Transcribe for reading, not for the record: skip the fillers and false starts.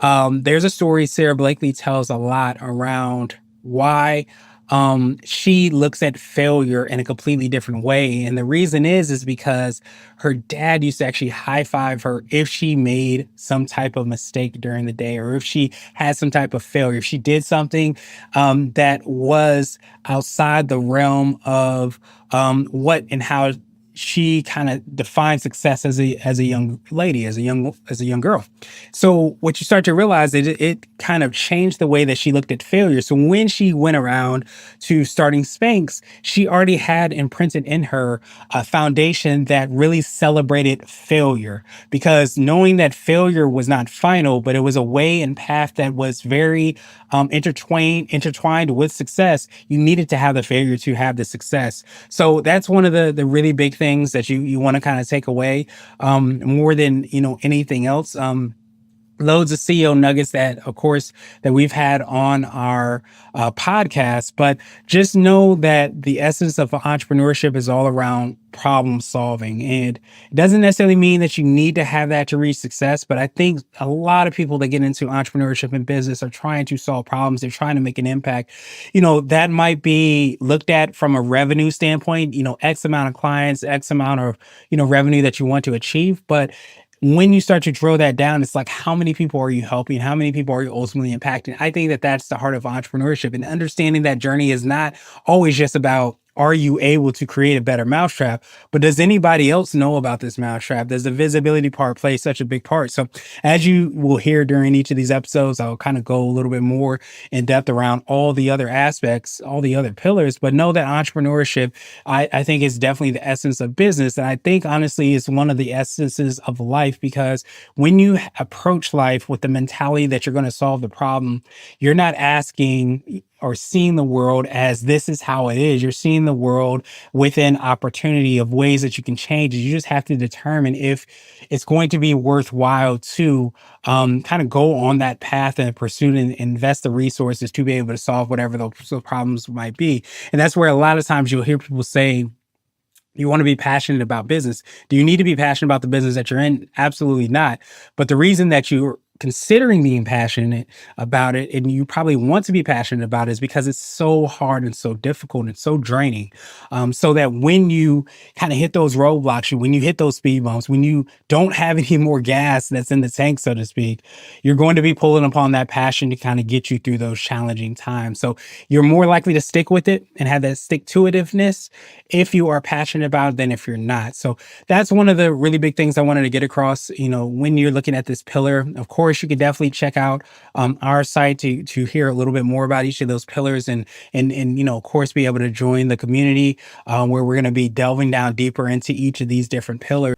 There's a story Sarah Blakely tells a lot around why she looks at failure in a completely different way. And the reason is because her dad used to actually high five her if she made some type of mistake during the day, or if she had some type of failure, if she did something that was outside the realm of what and how she kind of defines success as a young lady, as a young girl. So what you start to realize is it kind of changed the way that she looked at failure. So when she went around to starting Spanx, she already had imprinted in her a foundation that really celebrated failure, because knowing that failure was not final, but it was a way and path that was very intertwined with success, you needed to have the failure to have the success. So that's one of the really big things that you want to kind of take away, more than anything else. Loads of CEO nuggets that, of course, that we've had on our podcast, but just know that the essence of entrepreneurship is all around problem solving. And it doesn't necessarily mean that you need to have that to reach success, but I think a lot of people that get into entrepreneurship and business are trying to solve problems. They're trying to make an impact. That might be looked at from a revenue standpoint, X amount of clients, X amount of, revenue that you want to achieve. But when you start to drill that down, it's like, how many people are you helping? How many people are you ultimately impacting? I think that that's the heart of entrepreneurship, and understanding that journey is not always just about, are you able to create a better mousetrap, but does anybody else know about this mousetrap? Does the visibility part play such a big part? So as you will hear during each of these episodes, I'll kind of go a little bit more in depth around all the other aspects, all the other pillars, but know that entrepreneurship, I think, is definitely the essence of business. And I think honestly is one of the essences of life, because when you approach life with the mentality that you're going to solve the problem, you're not asking or seeing the world as this is how it is. You're seeing the world with an opportunity of ways that you can change it. You just have to determine if it's going to be worthwhile to kind of go on that path and pursue and invest the resources to be able to solve whatever those problems might be. And that's where a lot of times you'll hear people say, you want to be passionate about business. Do you need to be passionate about the business that you're in? Absolutely not. But the reason that you're considering being passionate about it, and you probably want to be passionate about it, is because it's so hard and so difficult and so draining. So that when you kind of hit those roadblocks, when you hit those speed bumps, when you don't have any more gas that's in the tank, so to speak, you're going to be pulling upon that passion to kind of get you through those challenging times. So you're more likely to stick with it and have that stick-to-itiveness if you are passionate about it than if you're not. So that's one of the really big things I wanted to get across. When you're looking at this pillar, of course, you can definitely check out our site to hear a little bit more about each of those pillars, and of course, be able to join the community where we're going to be delving down deeper into each of these different pillars.